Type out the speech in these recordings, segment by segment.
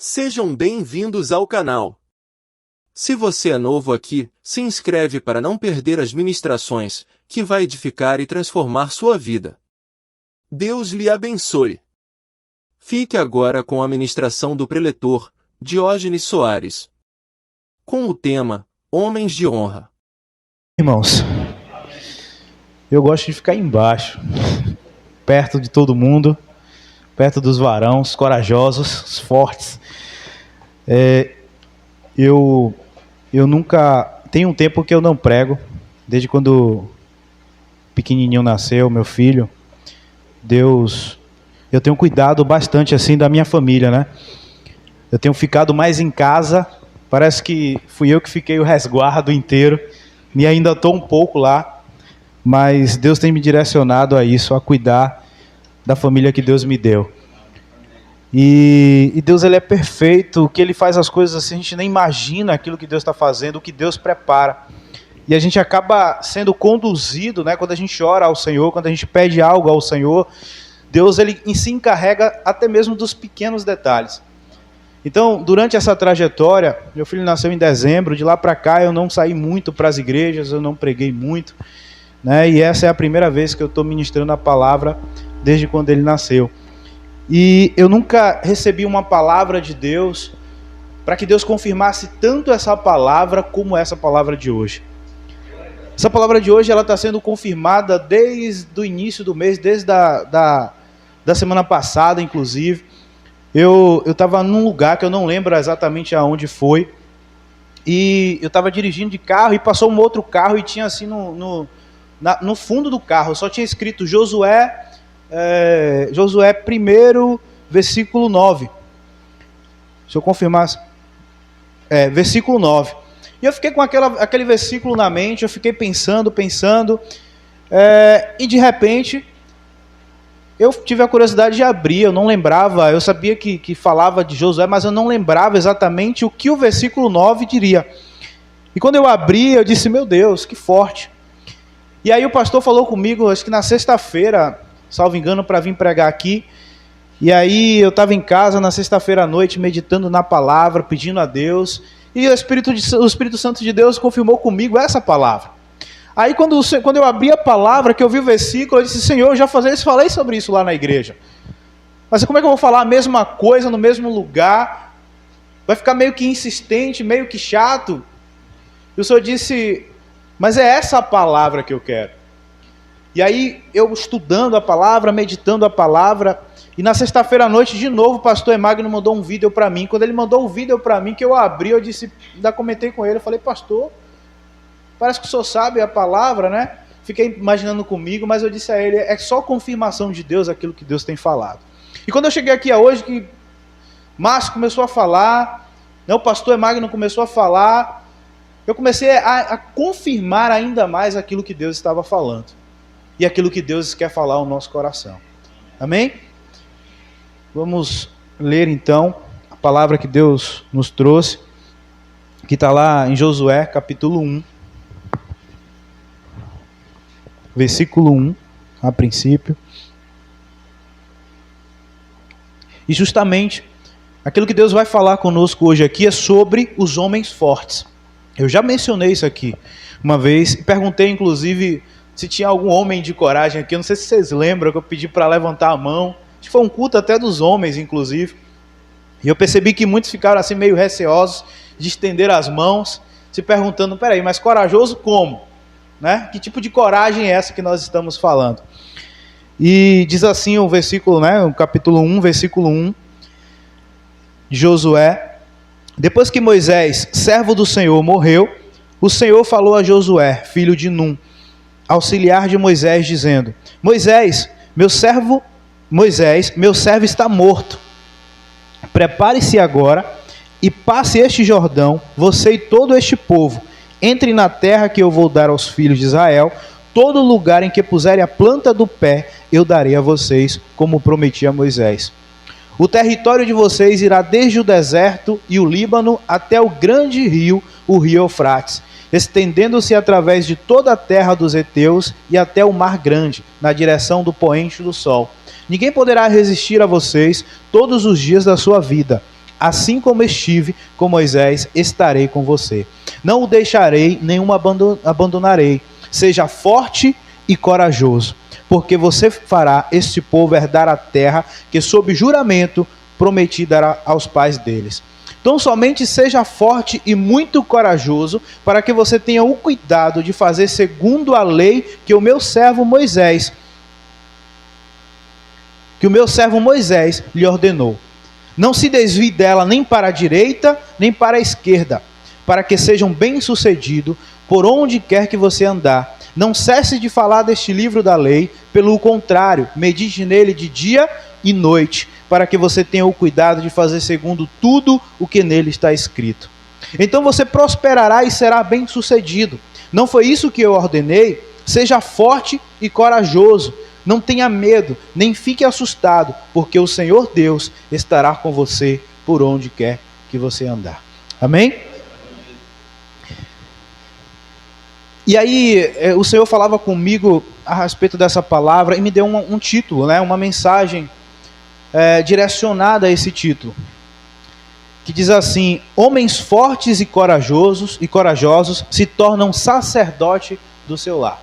Sejam bem-vindos ao canal. Se você é novo aqui, se inscreve para não perder as ministrações, que vai edificar e transformar sua vida. Deus lhe abençoe. Fique agora com a ministração do preletor, Diógenes Soares. Com o tema, Homens de Honra. Irmãos, eu gosto de ficar embaixo, perto de todo mundo, perto dos varões, corajosos, os fortes. Eu nunca... Tem um tempo que eu não prego, desde quando o pequenininho nasceu, meu filho. Eu tenho cuidado bastante assim da minha família, né? Eu tenho ficado mais em casa, parece que fui eu que fiquei o resguardo inteiro, e ainda estou um pouco lá, mas Deus tem me direcionado a isso, a cuidar da família que Deus me deu. E Deus, ele é perfeito, que ele faz as coisas assim, a gente nem imagina aquilo que Deus está fazendo, o que Deus prepara. E a gente acaba sendo conduzido, né, quando a gente ora ao Senhor, quando a gente pede algo ao Senhor, Deus, ele se encarrega até mesmo dos pequenos detalhes. Então, durante essa trajetória, meu filho nasceu em dezembro, de lá para cá eu não saí muito para as igrejas, eu não preguei muito, né, e essa é a primeira vez que eu estou ministrando a palavra desde quando ele nasceu. E eu nunca recebi uma palavra de Deus para que Deus confirmasse tanto essa palavra como essa palavra de hoje. Essa palavra de hoje ela está sendo confirmada desde o início do mês, desde da semana passada, inclusive. Eu estava num lugar que eu não lembro exatamente aonde foi, e eu estava dirigindo de carro e passou um outro carro e tinha assim no fundo do carro, só tinha escrito Josué 1, versículo 9. Deixa eu confirmar. Versículo 9. E eu fiquei com aquele versículo na mente, eu fiquei pensando, e de repente eu tive a curiosidade de abrir, eu não lembrava, eu sabia que falava de Josué, mas eu não lembrava exatamente o que o versículo 9 diria. E quando eu abri, eu disse, meu Deus, que forte. E aí o pastor falou comigo, acho que na sexta-feira, salvo engano, para vir pregar aqui. E aí eu estava em casa na sexta-feira à noite, meditando na palavra, pedindo a Deus. E o Espírito Santo de Deus confirmou comigo essa palavra. Aí quando eu abri a palavra, que eu vi o versículo, eu disse, Senhor, eu já falei sobre isso lá na igreja. Mas como é que eu vou falar a mesma coisa no mesmo lugar? Vai ficar meio que insistente, meio que chato. E o Senhor disse, mas é essa a palavra que eu quero. E aí, eu estudando a palavra, meditando a palavra, e na sexta-feira à noite, de novo, o pastor Emagno mandou um vídeo para mim. Quando ele mandou o vídeo para mim, que eu abri, eu disse, ainda comentei com ele, eu falei, pastor, parece que o senhor sabe a palavra, né? Fiquei imaginando comigo, mas eu disse a ele, é só confirmação de Deus aquilo que Deus tem falado. E quando eu cheguei aqui hoje, que Márcio começou a falar, né, o pastor Emagno começou a falar, eu comecei a confirmar ainda mais aquilo que Deus estava falando. E aquilo que Deus quer falar ao nosso coração. Amém? Vamos ler então a palavra que Deus nos trouxe, que está lá em Josué, capítulo 1, versículo 1, a princípio. E justamente, aquilo que Deus vai falar conosco hoje aqui é sobre os homens fortes. Eu já mencionei isso aqui uma vez, e perguntei inclusive se tinha algum homem de coragem aqui. Eu não sei se vocês lembram que eu pedi para levantar a mão. Acho que foi um culto até dos homens, inclusive. E eu percebi que muitos ficaram assim meio receosos de estender as mãos, se perguntando, peraí, mas corajoso como? Né? Que tipo de coragem é essa que nós estamos falando? E diz assim o versículo, né, o capítulo 1, versículo 1, de Josué. Depois que Moisés, servo do Senhor, morreu, o Senhor falou a Josué, filho de Num, auxiliar de Moisés, dizendo, Moisés, meu servo está morto. Prepare-se agora e passe este Jordão, você e todo este povo. Entre na terra que eu vou dar aos filhos de Israel. Todo lugar em que puserem a planta do pé, eu darei a vocês, como prometi a Moisés. O território de vocês irá desde o deserto e o Líbano até o grande rio, o rio Eufrates, estendendo-se através de toda a terra dos heteus e até o mar grande, na direção do poente do sol. Ninguém poderá resistir a vocês todos os dias da sua vida. Assim como estive com Moisés, estarei com você. Não o deixarei, nem o abandonarei. Seja forte e corajoso, porque você fará este povo herdar a terra que, sob juramento, prometi dar aos pais deles. Então somente seja forte e muito corajoso, para que você tenha o cuidado de fazer segundo a lei que o meu servo Moisés lhe ordenou. Não se desvie dela nem para a direita, nem para a esquerda, para que sejam bem-sucedidos por onde quer que você andar. Não cesse de falar deste livro da lei, pelo contrário, medite nele de dia e noite, para que você tenha o cuidado de fazer segundo tudo o que nele está escrito. Então você prosperará e será bem-sucedido. Não foi isso que eu ordenei? Seja forte e corajoso. Não tenha medo, nem fique assustado, porque o Senhor Deus estará com você por onde quer que você andar. Amém? E aí o Senhor falava comigo a respeito dessa palavra e me deu um título, né? Uma mensagem direcionada a esse título, que diz assim: homens fortes e corajosos se tornam sacerdote do seu lar.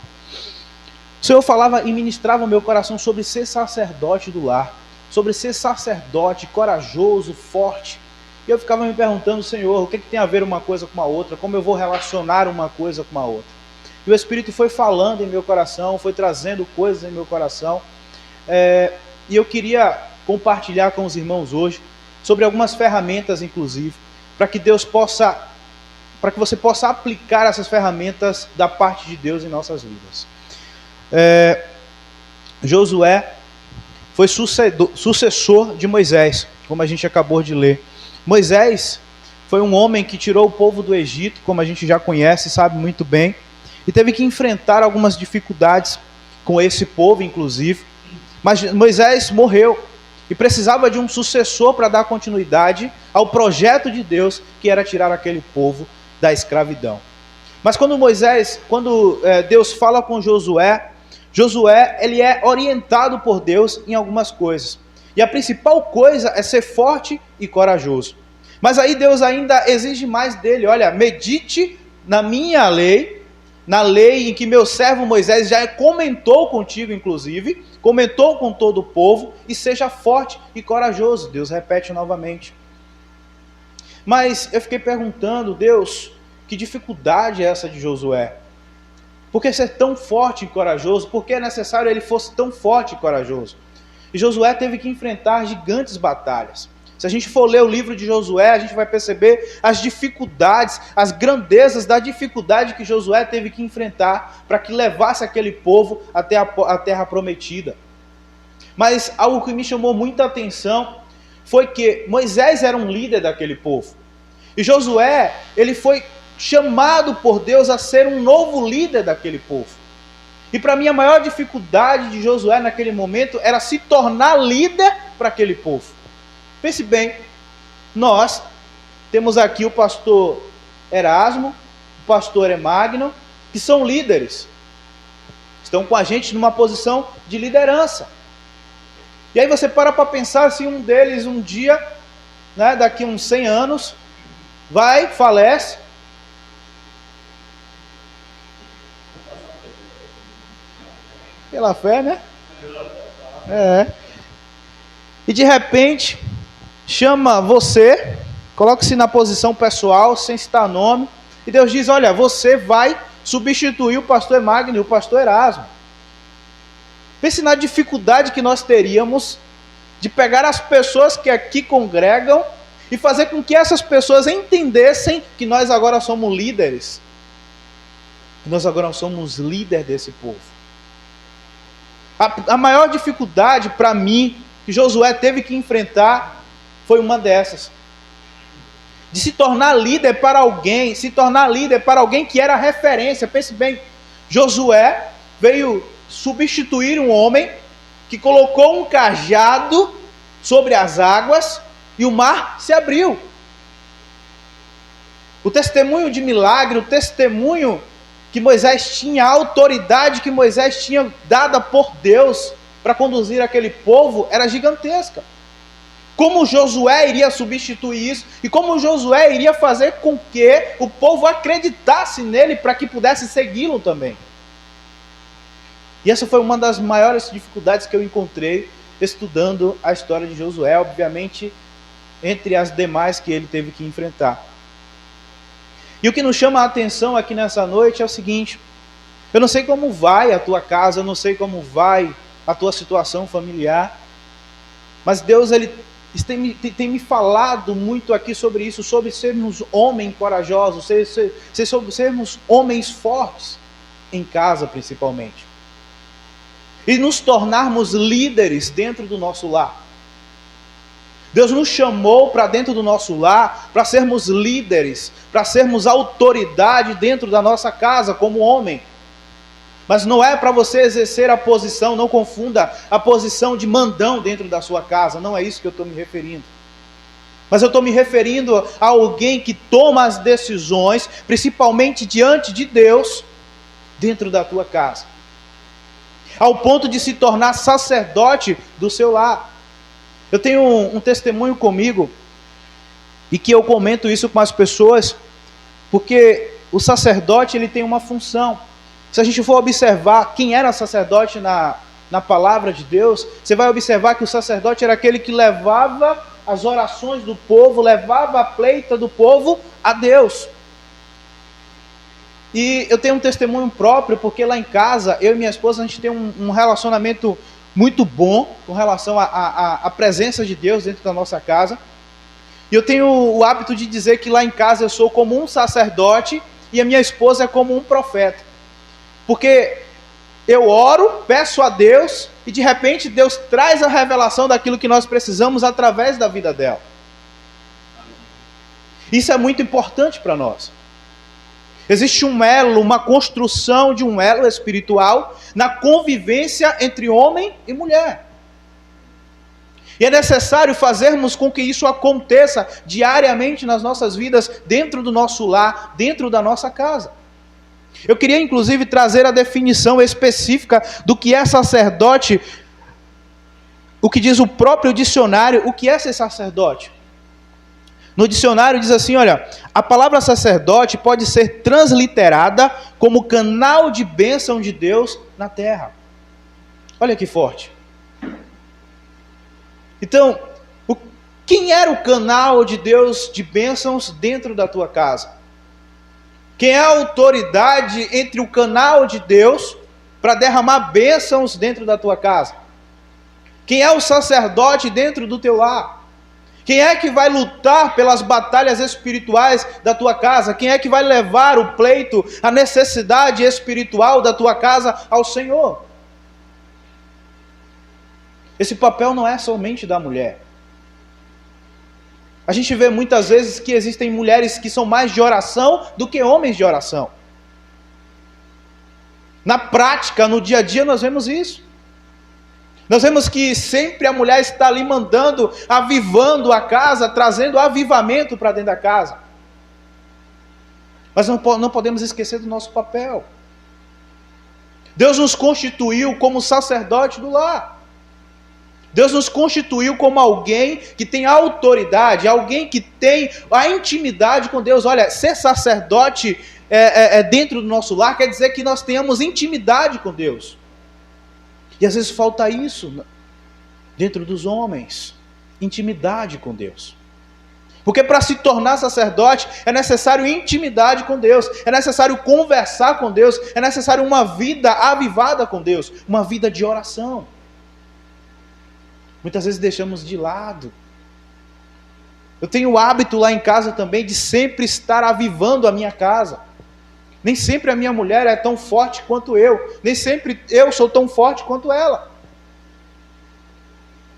O Senhor falava e ministrava o meu coração sobre ser sacerdote do lar, sobre ser sacerdote corajoso, forte. E eu ficava me perguntando: Senhor, o que tem a ver uma coisa com a outra? Como eu vou relacionar uma coisa com a outra? E o Espírito foi falando em meu coração, foi trazendo coisas em meu coração. E eu queria compartilhar com os irmãos hoje sobre algumas ferramentas, inclusive, para que você possa aplicar essas ferramentas da parte de Deus em nossas vidas. Josué foi sucessor de Moisés, como a gente acabou de ler. Moisés foi um homem que tirou o povo do Egito, como a gente já conhece, sabe muito bem, e teve que enfrentar algumas dificuldades com esse povo, inclusive. Mas Moisés morreu e precisava de um sucessor para dar continuidade ao projeto de Deus, que era tirar aquele povo da escravidão. Mas quando Deus fala com Josué, ele é orientado por Deus em algumas coisas. E a principal coisa é ser forte e corajoso. Mas aí Deus ainda exige mais dele. Olha, medite na minha lei, na lei em que meu servo Moisés já comentou contigo, inclusive, comentou com todo o povo, e seja forte e corajoso. Deus repete novamente. Mas eu fiquei perguntando: Deus, que dificuldade é essa de Josué? Por que ser tão forte e corajoso? Por que é necessário ele fosse tão forte e corajoso? E Josué teve que enfrentar gigantes batalhas. Se a gente for ler o livro de Josué, a gente vai perceber as dificuldades, as grandezas da dificuldade que Josué teve que enfrentar para que levasse aquele povo até a terra prometida. Mas algo que me chamou muita atenção foi que Moisés era um líder daquele povo. E Josué, ele foi chamado por Deus a ser um novo líder daquele povo. E para mim a maior dificuldade de Josué naquele momento era se tornar líder para aquele povo. Pense bem, nós temos aqui o pastor Erasmo, o pastor Emagno, que são líderes. Estão com a gente numa posição de liderança. E aí você para pensar se um deles um dia, né, daqui uns 100 anos, falece. Pela fé, né? E de repente, chama você, coloque-se na posição pessoal, sem citar nome, e Deus diz: olha, você vai substituir o pastor Emagno e o pastor Erasmo. Pense na dificuldade que nós teríamos de pegar as pessoas que aqui congregam e fazer com que essas pessoas entendessem que nós agora somos líderes. Que nós agora somos líder desse povo. A maior dificuldade para mim que Josué teve que enfrentar foi uma dessas. De se tornar líder para alguém, que era referência. Pense bem, Josué veio substituir um homem que colocou um cajado sobre as águas e o mar se abriu. O testemunho de milagre, o testemunho que Moisés tinha, a autoridade que Moisés tinha dada por Deus para conduzir aquele povo era gigantesca. Como Josué iria substituir isso e como Josué iria fazer com que o povo acreditasse nele para que pudesse segui-lo também. E essa foi uma das maiores dificuldades que eu encontrei estudando a história de Josué, obviamente, entre as demais que ele teve que enfrentar. E o que nos chama a atenção aqui nessa noite é o seguinte: eu não sei como vai a tua casa, eu não sei como vai a tua situação familiar, mas Deus ele tem me falado muito aqui sobre isso, sobre sermos homens corajosos, sobre sermos homens fortes em casa principalmente. E nos tornarmos líderes dentro do nosso lar. Deus nos chamou para dentro do nosso lar, para sermos líderes, para sermos autoridade dentro da nossa casa como homem. Mas não é para você exercer a posição, não confunda a posição de mandão dentro da sua casa, não é isso que eu estou me referindo. Mas eu estou me referindo a alguém que toma as decisões, principalmente diante de Deus, dentro da tua casa. Ao ponto de se tornar sacerdote do seu lar. Eu tenho um testemunho comigo, e que eu comento isso com as pessoas, porque o sacerdote ele tem uma função. Se a gente for observar quem era sacerdote na palavra de Deus, você vai observar que o sacerdote era aquele que levava as orações do povo, levava a pleita do povo a Deus. E eu tenho um testemunho próprio, porque lá em casa, eu e minha esposa, a gente tem um relacionamento muito bom com relação à presença de Deus dentro da nossa casa. E eu tenho o hábito de dizer que lá em casa eu sou como um sacerdote e a minha esposa é como um profeta. Porque eu oro, peço a Deus e de repente Deus traz a revelação daquilo que nós precisamos através da vida dela. Isso é muito importante para nós. Existe um elo, uma construção de um elo espiritual na convivência entre homem e mulher. E é necessário fazermos com que isso aconteça diariamente nas nossas vidas, dentro do nosso lar, dentro da nossa casa. Eu queria inclusive trazer a definição específica do que é sacerdote, o que diz o próprio dicionário, o que é ser sacerdote. No dicionário diz assim, olha, a palavra sacerdote pode ser transliterada como canal de bênção de Deus na terra. Olha que forte. Então, quem era o canal de Deus de bênçãos dentro da tua casa? Quem é a autoridade entre o canal de Deus para derramar bênçãos dentro da tua casa? Quem é o sacerdote dentro do teu lar? Quem é que vai lutar pelas batalhas espirituais da tua casa? Quem é que vai levar o pleito, a necessidade espiritual da tua casa ao Senhor? Esse papel não é somente da mulher. A gente vê muitas vezes que existem mulheres que são mais de oração do que homens de oração. Na prática, no dia a dia, nós vemos isso. Nós vemos que sempre a mulher está ali mandando, avivando a casa, trazendo avivamento para dentro da casa. Mas não podemos esquecer do nosso papel. Deus nos constituiu como sacerdote do lar. Deus nos constituiu como alguém que tem autoridade, alguém que tem a intimidade com Deus. Olha, ser sacerdote dentro do nosso lar quer dizer que nós tenhamos intimidade com Deus. E às vezes falta isso dentro dos homens, intimidade com Deus. Porque para se tornar sacerdote é necessário intimidade com Deus, é necessário conversar com Deus, é necessário uma vida avivada com Deus, uma vida de oração. Muitas vezes deixamos de lado. Eu tenho o hábito lá em casa também de sempre estar avivando a minha casa. Nem sempre a minha mulher é tão forte quanto eu. Nem sempre eu sou tão forte quanto ela.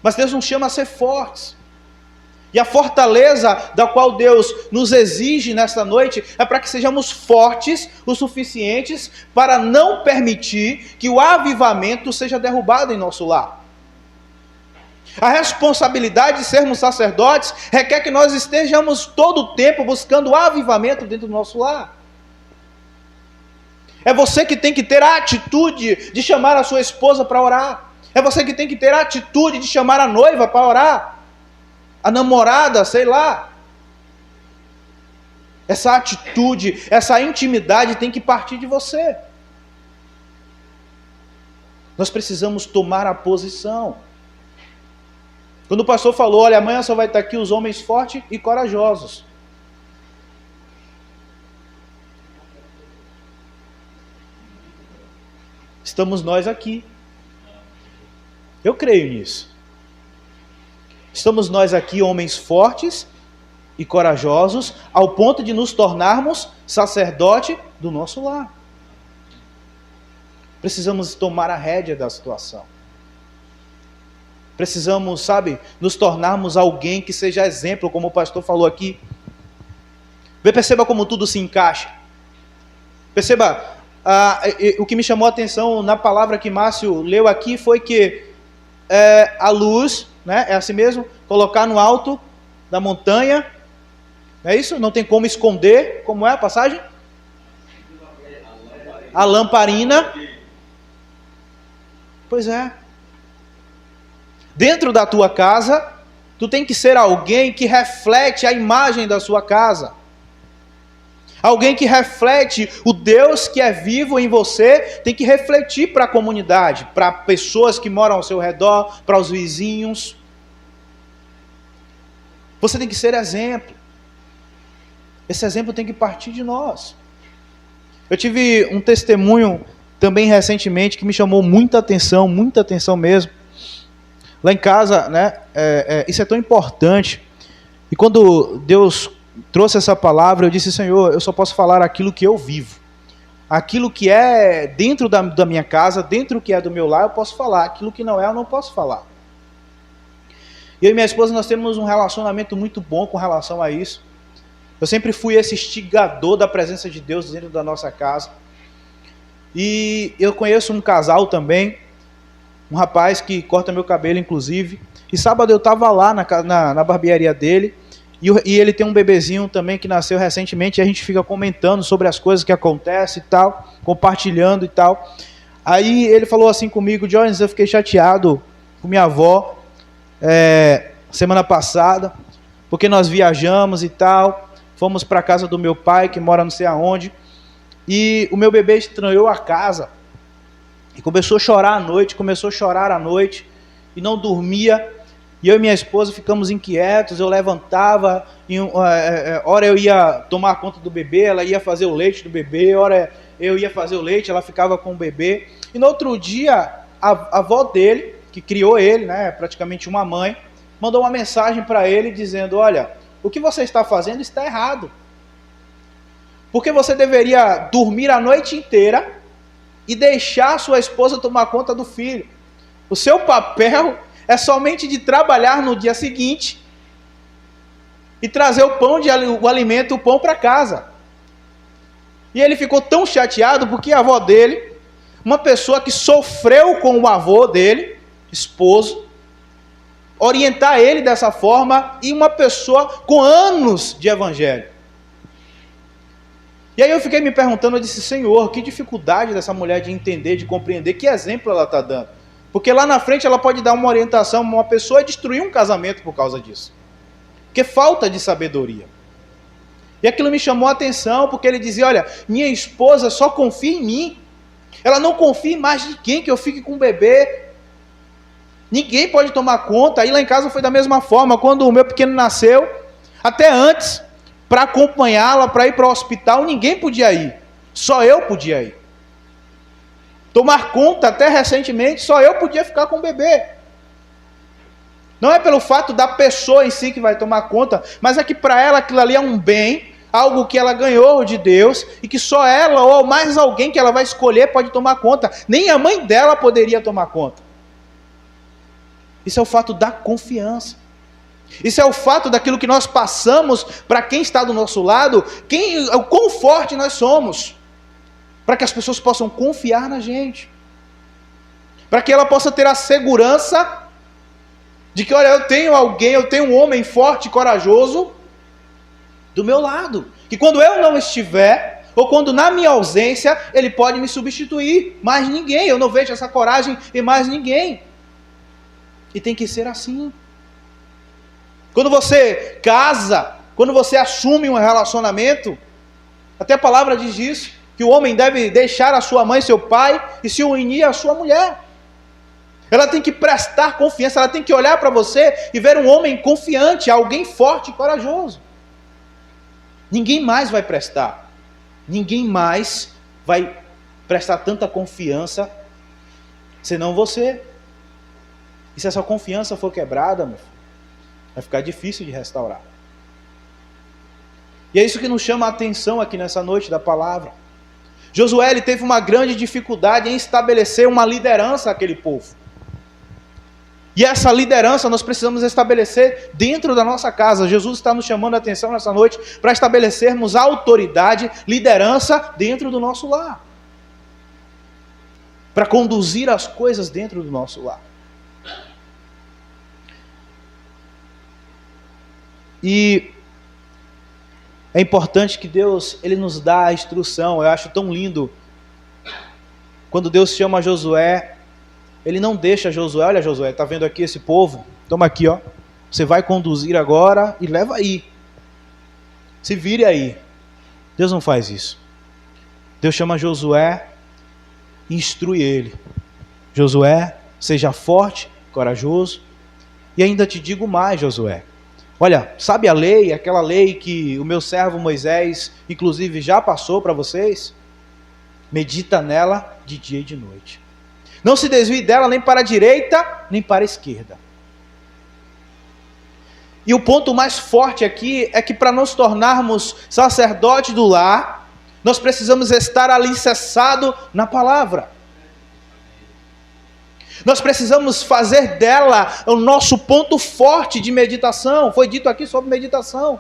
Mas Deus nos chama a ser fortes. E a fortaleza da qual Deus nos exige nesta noite é para que sejamos fortes o suficientes para não permitir que o avivamento seja derrubado em nosso lar. A responsabilidade de sermos sacerdotes requer que nós estejamos todo o tempo buscando o avivamento dentro do nosso lar. É você que tem que ter a atitude de chamar a sua esposa para orar. É você que tem que ter a atitude de chamar a noiva para orar. a namorada, sei lá. Essa atitude, essa intimidade tem que partir de você. Nós precisamos tomar a posição. Quando o pastor falou, olha, amanhã só vai estar aqui os homens fortes e corajosos. Estamos nós aqui. Eu creio nisso. Estamos nós aqui, homens fortes e corajosos, ao ponto de nos tornarmos sacerdote do nosso lar. Precisamos tomar a rédea da situação. Precisamos, sabe, nos tornarmos alguém que seja exemplo, como o pastor falou aqui. Perceba como tudo se encaixa. Perceba, o que me chamou a atenção na palavra que Márcio leu aqui foi que a luz, né, é assim mesmo, colocar no alto da montanha, é isso? Não tem como esconder, como é a passagem? A lamparina. Pois é. Dentro da tua casa, tu tem que ser alguém que reflete a imagem da sua casa. Alguém que reflete o Deus que é vivo em você, tem que refletir para a comunidade, para pessoas que moram ao seu redor, para os vizinhos. Você tem que ser exemplo. Esse exemplo tem que partir de nós. Eu tive um testemunho também recentemente que me chamou muita atenção mesmo. Lá em casa, né, isso é tão importante. E quando Deus trouxe essa palavra, eu disse, Senhor, eu só posso falar aquilo que eu vivo. Aquilo que é dentro da minha casa, dentro do que é do meu lar, eu posso falar. Aquilo que não é, eu não posso falar. Eu e minha esposa, nós temos um relacionamento muito bom com relação a isso. Eu sempre fui esse instigador da presença de Deus dentro da nossa casa. E eu conheço um casal também, um rapaz que corta meu cabelo, inclusive. E sábado eu estava lá na barbearia dele. E ele tem um bebezinho também que nasceu recentemente. E a gente fica comentando sobre as coisas que acontecem e tal. Compartilhando e tal. Aí ele falou assim comigo, Jones, eu fiquei chateado com minha avó semana passada. Porque nós viajamos e tal. Fomos para a casa do meu pai, que mora não sei aonde. E o meu bebê estranhou a casa. E começou a chorar à noite. E não dormia. E eu e minha esposa ficamos inquietos. Eu levantava. Hora eu ia tomar conta do bebê. Ela ia fazer o leite do bebê. Hora eu ia fazer o leite. Ela ficava com o bebê. E no outro dia, a avó dele, que criou ele, né, praticamente uma mãe, mandou uma mensagem para ele dizendo, olha, o que você está fazendo está errado. Porque você deveria dormir a noite inteira e deixar sua esposa tomar conta do filho. O seu papel é somente de trabalhar no dia seguinte e trazer o alimento, o pão para casa. E ele ficou tão chateado porque a avó dele, uma pessoa que sofreu com o avô dele, esposo, orientar ele dessa forma, e uma pessoa com anos de evangelho. E aí eu fiquei me perguntando, eu disse, Senhor, que dificuldade dessa mulher de entender, de compreender, que exemplo ela está dando. Porque lá na frente ela pode dar uma orientação a uma pessoa e destruir um casamento por causa disso. Porque falta de sabedoria. E aquilo me chamou a atenção, porque ele dizia, olha, minha esposa só confia em mim. Ela não confia em mais ninguém que eu fique com o bebê. Ninguém pode tomar conta. Aí lá em casa foi da mesma forma. Quando o meu pequeno nasceu, até antes, para acompanhá-la, para ir para o hospital, ninguém podia ir. Só eu podia ir. Tomar conta, até recentemente, só eu podia ficar com o bebê. Não é pelo fato da pessoa em si que vai tomar conta, mas é que para ela aquilo ali é um bem, algo que ela ganhou de Deus, e que só ela ou mais alguém que ela vai escolher pode tomar conta. Nem a mãe dela poderia tomar conta. Isso é o fato da confiança. Isso é o fato daquilo que nós passamos para quem está do nosso lado, o quão forte nós somos, para que as pessoas possam confiar na gente, para que ela possa ter a segurança de que, olha, eu tenho um homem forte e corajoso do meu lado, que quando eu não estiver, ou quando na minha ausência, ele pode me substituir, mais ninguém, eu não vejo essa coragem em mais ninguém. E tem que ser assim. Quando você casa, quando você assume um relacionamento, até a palavra diz isso, que o homem deve deixar a sua mãe e seu pai e se unir à sua mulher. Ela tem que prestar confiança, ela tem que olhar para você e ver um homem confiante, alguém forte e corajoso. Ninguém mais vai prestar. Ninguém mais vai prestar tanta confiança senão você. E se essa confiança for quebrada, meu filho, vai ficar difícil de restaurar. E é isso que nos chama a atenção aqui nessa noite da palavra. Josué ele teve uma grande dificuldade em estabelecer uma liderança àquele povo. E essa liderança nós precisamos estabelecer dentro da nossa casa. Jesus está nos chamando a atenção nessa noite para estabelecermos autoridade, liderança dentro do nosso lar. Para conduzir as coisas dentro do nosso lar. E é importante que Deus ele nos dá a instrução. Eu acho tão lindo quando Deus chama Josué. Ele não deixa Josué, olha Josué, está vendo aqui esse povo? Toma aqui, ó. Você vai conduzir agora e leva aí. Se vire aí. Deus não faz isso. Deus chama Josué e instrui ele. Josué, seja forte, corajoso. E ainda te digo mais, Josué. Olha, sabe a lei, aquela lei que o meu servo Moisés, inclusive, já passou para vocês? Medita nela de dia e de noite. Não se desvie dela nem para a direita, nem para a esquerda. E o ponto mais forte aqui é que para nos tornarmos sacerdotes do lar, nós precisamos estar alicerçados na palavra. Nós precisamos fazer dela o nosso ponto forte de meditação. Foi dito aqui sobre meditação.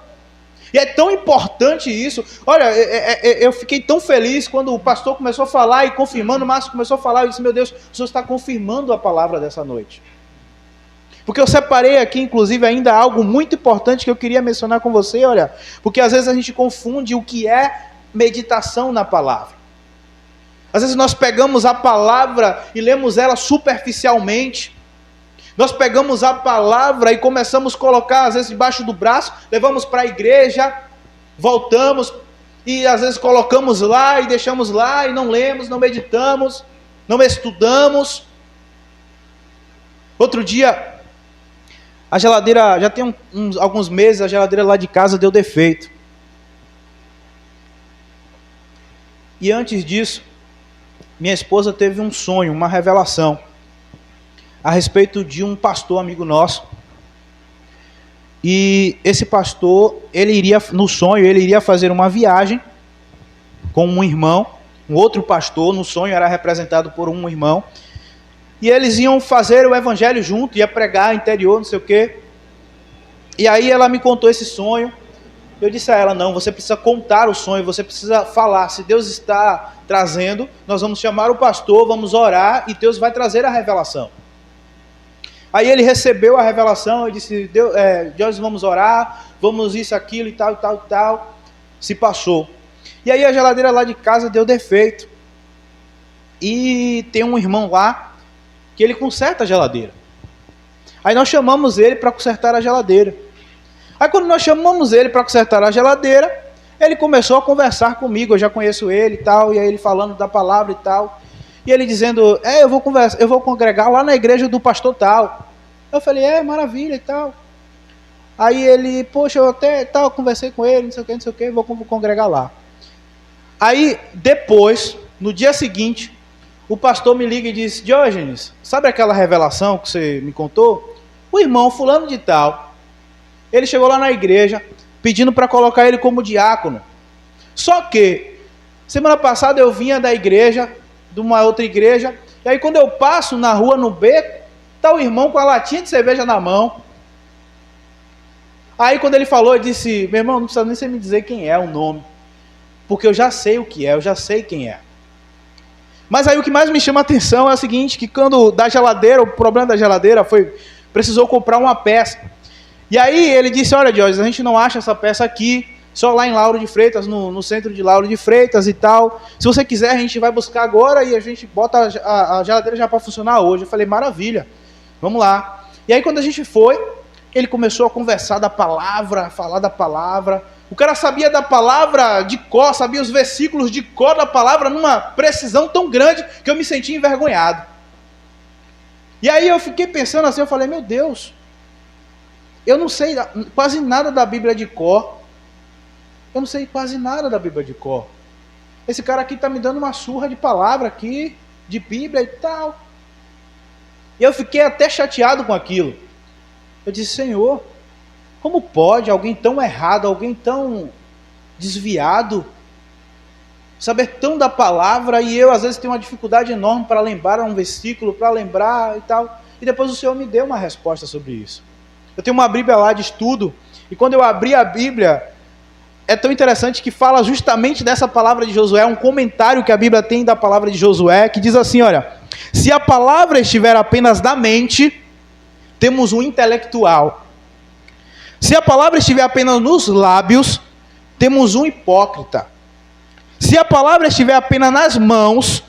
E é tão importante isso. Olha, eu fiquei tão feliz quando o pastor começou a falar e confirmando, o Márcio começou a falar. Eu disse, meu Deus, o Senhor está confirmando a palavra dessa noite. Porque eu separei aqui, inclusive, ainda algo muito importante que eu queria mencionar com você, olha. Porque às vezes a gente confunde o que é meditação na palavra. Às vezes nós pegamos a palavra e lemos ela superficialmente. Nós pegamos a palavra e começamos a colocar, às vezes, debaixo do braço, levamos para a igreja, voltamos e às vezes colocamos lá e deixamos lá e não lemos, não meditamos, não estudamos. Outro dia, a geladeira, já tem alguns meses, a geladeira lá de casa deu defeito. E antes disso, minha esposa teve um sonho, uma revelação, a respeito de um pastor amigo nosso. E esse pastor, no sonho, ele iria fazer uma viagem com um irmão, um outro pastor, no sonho era representado por um irmão, e eles iam fazer o evangelho junto, ia pregar interior, não sei o quê. E aí ela me contou esse sonho. Eu disse a ela, não, você precisa contar o sonho, você precisa falar. Se Deus está trazendo, nós vamos chamar o pastor, vamos orar e Deus vai trazer a revelação. Aí ele recebeu a revelação e disse, Deus, vamos orar, vamos isso, aquilo e tal, e tal, e tal. Se passou. E aí a geladeira lá de casa deu defeito. E tem um irmão lá que ele conserta a geladeira. Aí nós chamamos ele para consertar a geladeira. Aí quando nós chamamos ele para consertar a geladeira, ele começou a conversar comigo, eu já conheço ele e tal, e aí ele falando da palavra e tal. E ele dizendo, eu vou congregar lá na igreja do pastor tal. Eu falei, maravilha e tal. Aí ele, poxa, eu até tal, conversei com ele, não sei o que, vou congregar lá. Aí depois, no dia seguinte, o pastor me liga e diz, Diógenes, sabe aquela revelação que você me contou? O irmão fulano de tal, ele chegou lá na igreja, pedindo para colocar ele como diácono. Só que, semana passada eu vinha da igreja, de uma outra igreja, e aí quando eu passo na rua, no beco, está o irmão com a latinha de cerveja na mão. Aí quando ele falou, eu disse, meu irmão, não precisa nem você me dizer quem é o nome, porque eu já sei o que é, eu já sei quem é. Mas aí o que mais me chama a atenção é o seguinte, que quando da geladeira, o problema da geladeira foi, precisou comprar uma peça. E aí ele disse, olha Diógenes, a gente não acha essa peça aqui, só lá em Lauro de Freitas, no centro de Lauro de Freitas e tal. Se você quiser, a gente vai buscar agora e a gente bota a geladeira já para funcionar hoje. Eu falei, maravilha, vamos lá. E aí quando a gente foi, Ele começou a conversar da palavra, a falar da palavra. O cara sabia da palavra de cor, sabia os versículos de cor da palavra numa precisão tão grande que eu me senti envergonhado. E aí eu fiquei pensando assim, eu falei, meu Deus, eu não sei quase nada da Bíblia de cor. Eu não sei quase nada da Bíblia de cor. Esse cara aqui está me dando uma surra de palavra aqui, de Bíblia e tal. E eu fiquei até chateado com aquilo. Eu disse, Senhor, como pode alguém tão errado, alguém tão desviado, saber tão da palavra, e eu às vezes tenho uma dificuldade enorme para lembrar um versículo, para lembrar e tal. E depois o Senhor me deu uma resposta sobre isso. Eu tenho uma Bíblia lá de estudo, e quando eu abri a Bíblia, é tão interessante que fala justamente dessa palavra de Josué, um comentário que a Bíblia tem da palavra de Josué, que diz assim, olha, se a palavra estiver apenas na mente, temos um intelectual. Se a palavra estiver apenas nos lábios, temos um hipócrita. Se a palavra estiver apenas nas mãos,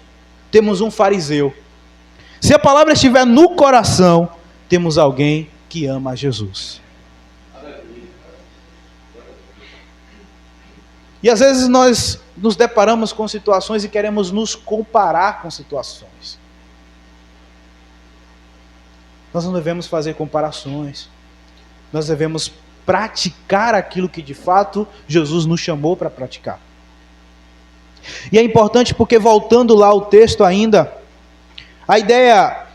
temos um fariseu. Se a palavra estiver no coração, temos alguém que ama a Jesus. E às vezes nós nos deparamos com situações e queremos nos comparar com situações. Nós não devemos fazer comparações. Nós devemos praticar aquilo que de fato Jesus nos chamou para praticar. E é importante porque, voltando lá ao texto ainda, a ideia,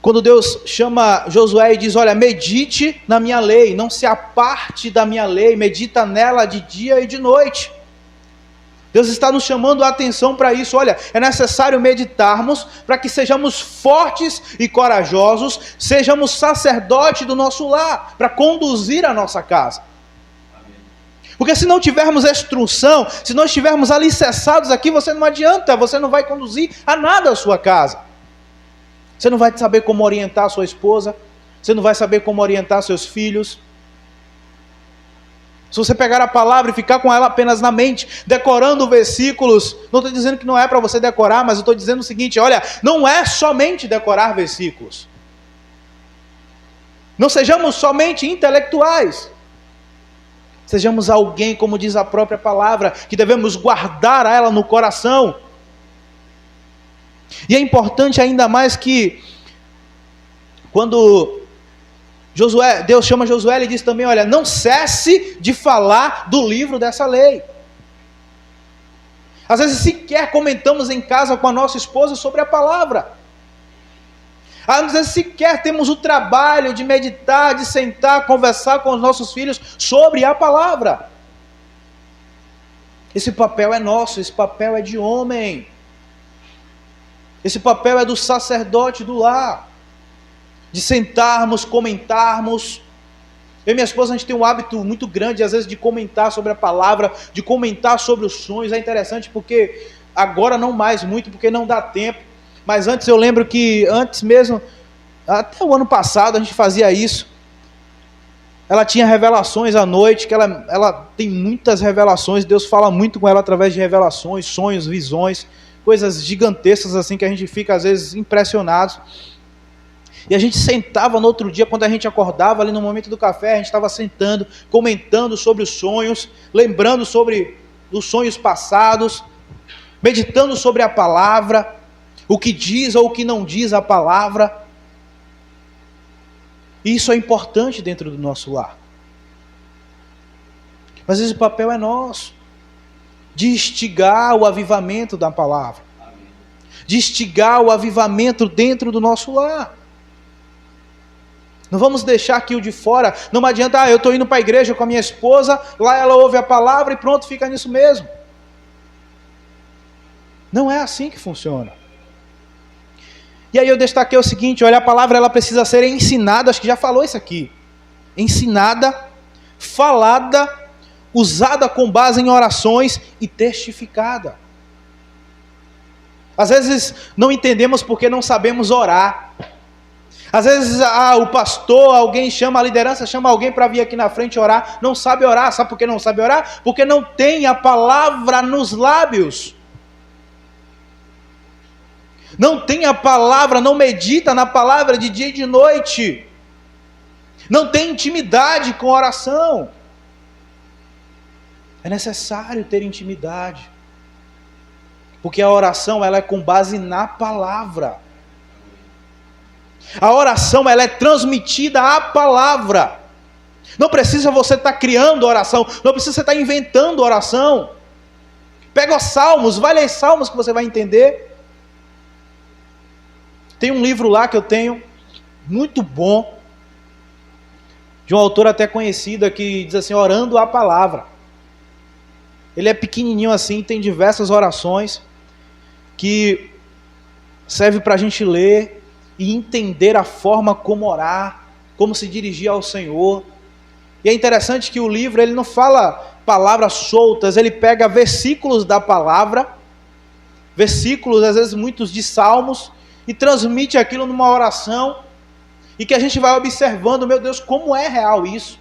quando Deus chama Josué e diz, olha, medite na minha lei, não se aparte da minha lei, medita nela de dia e de noite. Deus está nos chamando a atenção para isso. Olha, é necessário meditarmos para que sejamos fortes e corajosos, sejamos sacerdote do nosso lar, para conduzir a nossa casa. Porque se não tivermos instrução, se não estivermos alicerçados aqui, você não adianta, você não vai conduzir a nada a sua casa. Você não vai saber como orientar a sua esposa, você não vai saber como orientar seus filhos. Se você pegar a palavra e ficar com ela apenas na mente, decorando versículos, não estou dizendo que não é para você decorar, mas eu estou dizendo o seguinte, olha, não é somente decorar versículos. Não sejamos somente intelectuais. Sejamos alguém, como diz a própria palavra, que devemos guardar ela no coração. E é importante ainda mais que, quando Deus chama Josué e diz também, olha, não cesse de falar do livro dessa lei. Às vezes sequer comentamos em casa com a nossa esposa sobre a palavra. Às vezes sequer temos o trabalho de meditar, de sentar, conversar com os nossos filhos sobre a palavra. Esse papel é nosso, esse papel é de homem. Esse papel é do sacerdote do lar. De sentarmos, comentarmos. Eu e minha esposa, a gente tem um hábito muito grande, às vezes, de comentar sobre a palavra, de comentar sobre os sonhos. É interessante porque, agora não mais muito, porque não dá tempo. Mas antes eu lembro que, antes mesmo, até o ano passado a gente fazia isso. Ela tinha revelações à noite, que ela tem muitas revelações, Deus fala muito com ela através de revelações, sonhos, visões, coisas gigantescas assim que a gente fica às vezes impressionado. E a gente sentava no outro dia, quando a gente acordava ali no momento do café, a gente estava sentando, comentando sobre os sonhos, lembrando sobre os sonhos passados, meditando sobre a palavra, o que diz ou o que não diz a palavra. E isso é importante dentro do nosso lar. Mas esse papel é nosso, de instigar o avivamento da palavra, de instigar o avivamento dentro do nosso lar. Não vamos deixar que o de fora, não adianta, eu estou indo para a igreja com a minha esposa, lá ela ouve a palavra e pronto, fica nisso mesmo. Não é assim que funciona. E aí eu destaquei o seguinte, olha, a palavra ela precisa ser ensinada, acho que já falou isso aqui. Ensinada, falada, usada com base em orações e testificada. Às vezes não entendemos porque não sabemos orar. Às vezes o pastor, alguém chama, a liderança chama alguém para vir aqui na frente orar, não sabe orar. Sabe por que não sabe orar? Porque não tem a palavra nos lábios. Não tem a palavra, não medita na palavra de dia e de noite. não tem intimidade com a oração. É necessário ter intimidade, porque a oração ela é com base na palavra. A oração ela é transmitida à palavra. Não precisa você estar criando oração, não precisa você estar inventando oração. Pega os salmos, vai ler salmos que você vai entender. Tem um livro lá que eu tenho, muito bom, de um autor até conhecido, que diz assim, orando a palavra. Ele é pequenininho assim, tem diversas orações, que serve para a gente ler e entender a forma como orar, como se dirigir ao Senhor. E é interessante que o livro ele não fala palavras soltas, ele pega versículos da palavra, versículos às vezes muitos de salmos, e transmite aquilo numa oração, e que a gente vai observando, meu Deus, como é real isso?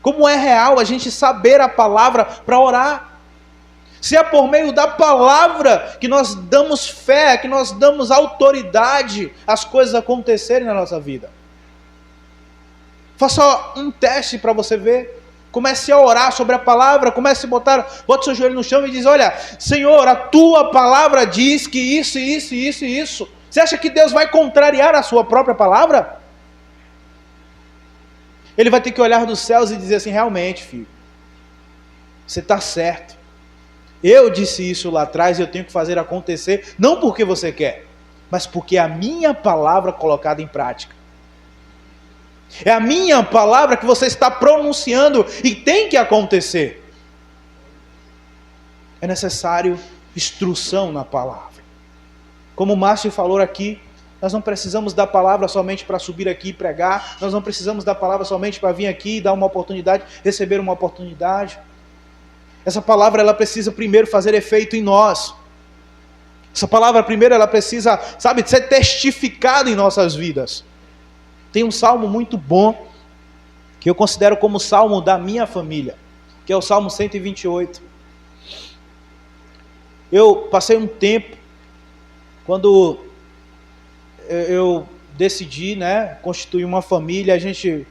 Como é real a gente saber a palavra para orar? Se é por meio da palavra que nós damos fé, que nós damos autoridade às coisas acontecerem na nossa vida. Faça um teste para você ver. Comece a orar sobre a palavra, comece a bota seu joelho no chão e diz, olha, Senhor, a tua palavra diz que isso, isso, isso e isso. Você acha que Deus vai contrariar a sua própria palavra? Ele vai ter que olhar dos céus e dizer assim, realmente, filho, você está certo. Eu disse isso lá atrás e eu tenho que fazer acontecer, não porque você quer, mas porque é a minha palavra colocada em prática. É a minha palavra que você está pronunciando e tem que acontecer. É necessário instrução na palavra. Como o Márcio falou aqui, nós não precisamos da palavra somente para subir aqui e pregar, nós não precisamos da palavra somente para vir aqui e dar uma oportunidade, receber uma oportunidade. Essa palavra ela precisa primeiro fazer efeito em nós. Essa palavra primeiro ela precisa, ser testificada em nossas vidas. Tem um salmo muito bom, que eu considero como o salmo da minha família, que é o Salmo 128. Eu passei um tempo, quando eu decidi, constituir uma família, a gente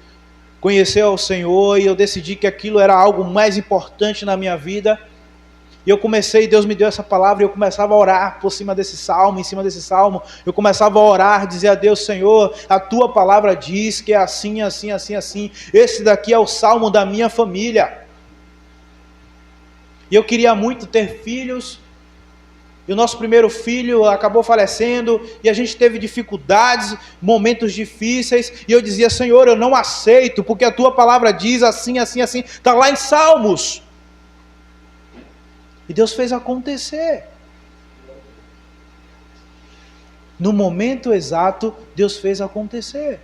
conheceu ao Senhor e eu decidi que aquilo era algo mais importante na minha vida. E eu comecei, Deus me deu essa palavra e eu começava a orar por cima desse salmo, em cima desse salmo. Eu começava a orar, dizer a Deus, Senhor, a tua palavra diz que é assim, assim, assim, assim. Esse daqui é o salmo da minha família. E eu queria muito ter filhos. E o nosso primeiro filho acabou falecendo, e a gente teve dificuldades, momentos difíceis, e eu dizia, Senhor, eu não aceito, porque a tua palavra diz assim, assim, assim, está lá em Salmos. E Deus fez acontecer. No momento exato, Deus fez acontecer.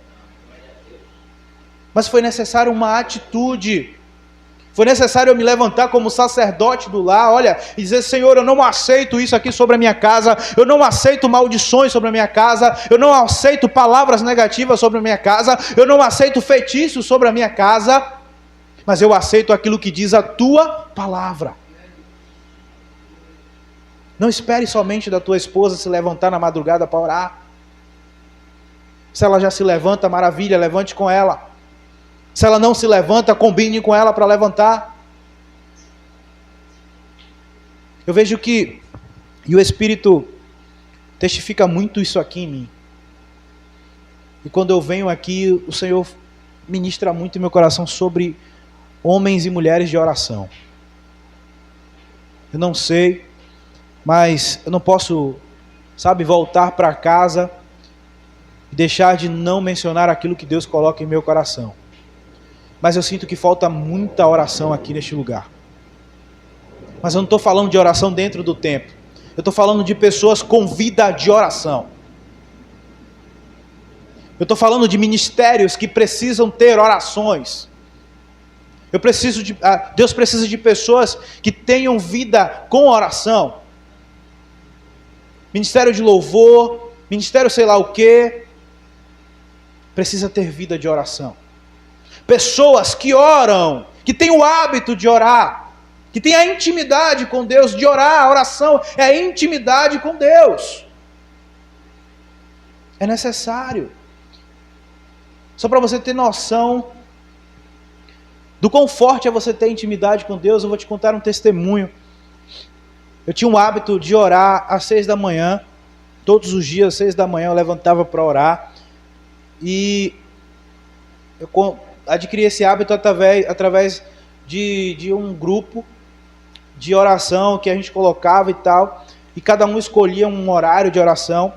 Mas foi necessário uma atitude. Foi necessário eu me levantar como sacerdote do lar, e dizer, Senhor, eu não aceito isso aqui sobre a minha casa, eu não aceito maldições sobre a minha casa, eu não aceito palavras negativas sobre a minha casa, eu não aceito feitiços sobre a minha casa, mas eu aceito aquilo que diz a tua palavra. Não espere somente da tua esposa se levantar na madrugada para orar. Se ela já se levanta, maravilha, levante com ela. Se ela não se levanta, combine com ela para levantar. Eu vejo que, e o Espírito testifica muito isso aqui em mim. E quando eu venho aqui, o Senhor ministra muito em meu coração sobre homens e mulheres de oração. Eu não sei, mas eu não posso, voltar para casa e deixar de não mencionar aquilo que Deus coloca em meu coração. Mas eu sinto que falta muita oração aqui neste lugar. Mas eu não estou falando de oração dentro do templo. Eu estou falando de pessoas com vida de oração. Eu estou falando de ministérios que precisam ter orações. Deus precisa de pessoas que tenham vida com oração. Ministério de louvor, ministério sei lá o quê. Precisa ter vida de oração. Pessoas que oram, que têm o hábito de orar, que têm a intimidade com Deus, de orar. A oração é a intimidade com Deus. É necessário. Só para você ter noção do quão forte é você ter intimidade com Deus, eu vou te contar um testemunho. Eu tinha um hábito de orar às 6 da manhã, todos os dias, às 6 da manhã eu levantava para orar, e eu adquiri esse hábito através de um grupo de oração que a gente colocava e tal, e cada um escolhia um horário de oração,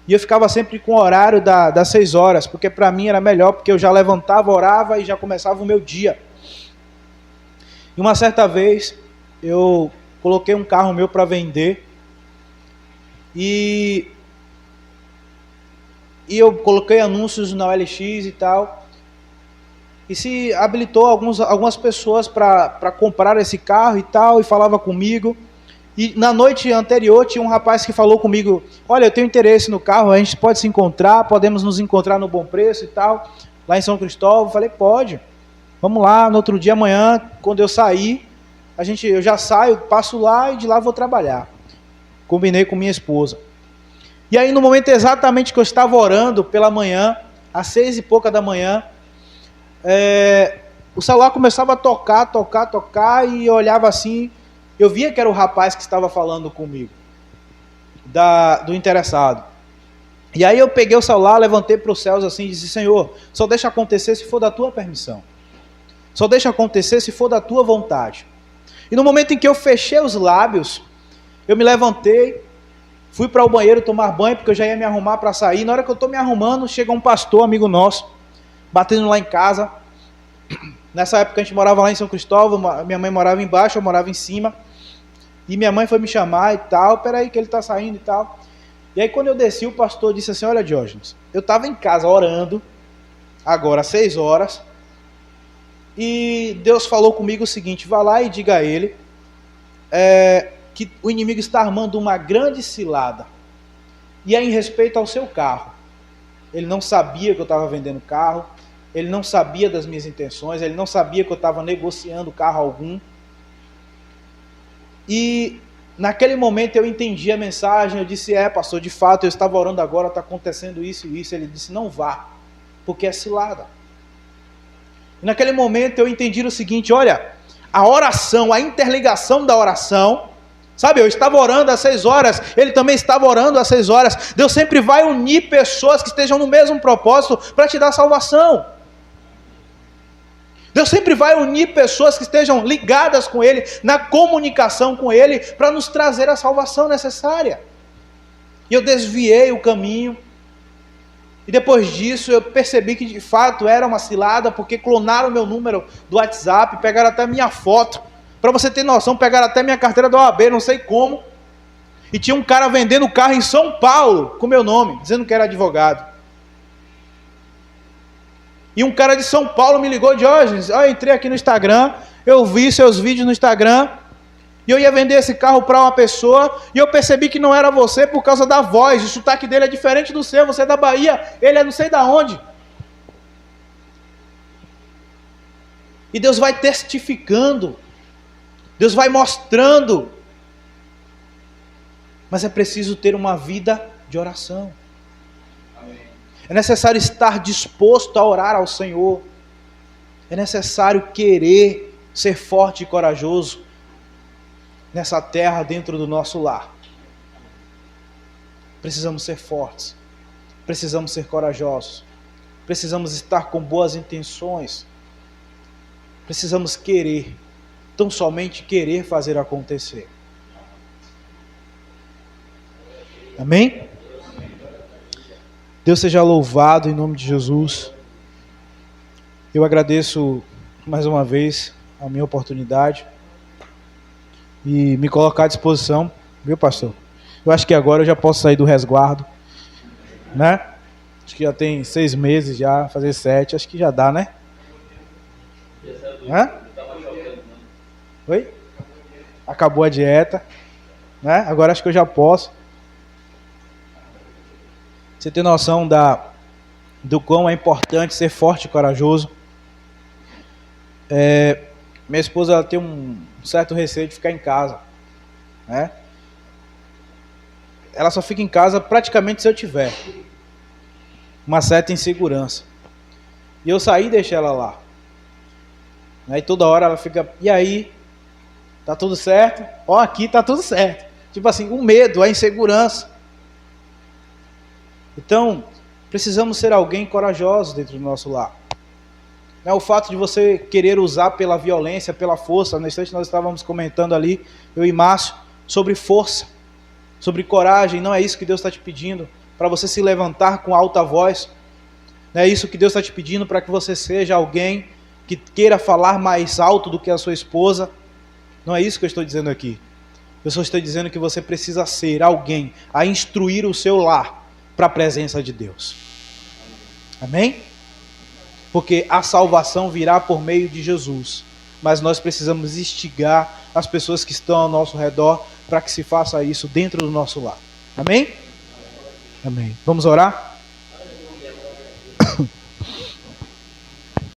e eu ficava sempre com o horário das 6 horas, porque para mim era melhor, porque eu já levantava, orava e já começava o meu dia. E uma certa vez, eu coloquei um carro meu para vender, e eu coloquei anúncios na OLX e tal, e se habilitou algumas pessoas para comprar esse carro e tal, e falava comigo. E na noite anterior tinha um rapaz que falou comigo: olha, eu tenho interesse no carro, a gente pode se encontrar, podemos nos encontrar no Bom Preço e tal, lá em São Cristóvão. Eu falei: pode, vamos lá, no outro dia, amanhã, quando eu sair, eu já saio, passo lá e de lá vou trabalhar. Combinei com minha esposa. E aí no momento exatamente que eu estava orando pela manhã, às 6 e pouca da manhã, o celular começava a tocar, e eu olhava assim, eu via que era o rapaz que estava falando comigo, do interessado. E aí eu peguei o celular, levantei para os céus assim e disse: Senhor, só deixa acontecer se for da tua permissão. Só deixa acontecer se for da tua vontade. E no momento em que eu fechei os lábios, eu me levantei, fui para o banheiro tomar banho, porque eu já ia me arrumar para sair. Na hora que eu estou me arrumando, chega um pastor, amigo nosso, batendo lá em casa. Nessa época a gente morava lá em São Cristóvão, minha mãe morava embaixo, eu morava em cima. E minha mãe foi me chamar e tal, peraí que ele está saindo e tal. E aí quando eu desci, o pastor disse assim: olha, Diógenes, eu estava em casa orando, agora às 6 horas, e Deus falou comigo o seguinte: vá lá e diga a ele que o inimigo está armando uma grande cilada, e é em respeito ao seu carro. Ele não sabia que eu estava vendendo carro, ele não sabia das minhas intenções, ele não sabia que eu estava negociando carro algum. E naquele momento eu entendi a mensagem, eu disse: pastor, de fato eu estava orando agora, está acontecendo isso e isso. Ele disse: não vá, porque é cilada. E naquele momento eu entendi o seguinte: olha, a oração, a interligação da oração, sabe, eu estava orando às 6 horas, ele também estava orando às 6 horas. Deus sempre vai unir pessoas que estejam no mesmo propósito para te dar salvação. Deus sempre vai unir pessoas que estejam ligadas com Ele, na comunicação com Ele, para nos trazer a salvação necessária. E eu desviei o caminho, e depois disso eu percebi que de fato era uma cilada, porque clonaram o meu número do WhatsApp, pegaram até minha foto, para você ter noção, pegaram até minha carteira da OAB, não sei como, e tinha um cara vendendo carro em São Paulo, com meu nome, dizendo que era advogado. E um cara de São Paulo me ligou: Diógenes, eu entrei aqui no Instagram, eu vi seus vídeos no Instagram, e eu ia vender esse carro para uma pessoa, e eu percebi que não era você por causa da voz, o sotaque dele é diferente do seu, você é da Bahia, ele é não sei da onde. E Deus vai testificando, Deus vai mostrando, mas é preciso ter uma vida de oração. É necessário estar disposto a orar ao Senhor. É necessário querer ser forte e corajoso nessa terra, dentro do nosso lar. Precisamos ser fortes. Precisamos ser corajosos. Precisamos estar com boas intenções. Precisamos querer. Tão somente querer fazer acontecer. Amém? Deus seja louvado em nome de Jesus. Eu agradeço mais uma vez a minha oportunidade e me colocar à disposição, viu, pastor? Eu acho que agora eu já posso sair do resguardo, né? Acho que já tem 6 meses já, fazer 7, acho que já dá, né? Hã? Oi? Acabou a dieta, né? Agora acho que eu já posso. Você tem noção do quão é importante ser forte e corajoso. Minha esposa ela tem um certo receio de ficar em casa, né? Ela só fica em casa praticamente se eu tiver uma certa insegurança. E eu saí e deixei ela lá. Aí toda hora ela fica, e aí? Tá tudo certo? Ó, aqui tá tudo certo. Tipo assim, o medo, a insegurança. Então, precisamos ser alguém corajoso dentro do nosso lar. O fato de você querer usar pela violência, pela força. Na instante nós estávamos comentando ali, eu e Márcio, sobre força, sobre coragem. Não é isso que Deus está te pedindo, para você se levantar com alta voz. Não é isso que Deus está te pedindo, para que você seja alguém que queira falar mais alto do que a sua esposa. Não é isso que eu estou dizendo aqui. Eu só estou dizendo que você precisa ser alguém a instruir o seu lar para a presença de Deus. Amém? Porque a salvação virá por meio de Jesus. Mas nós precisamos instigar as pessoas que estão ao nosso redor para que se faça isso dentro do nosso lar. Amém? Amém. Vamos orar?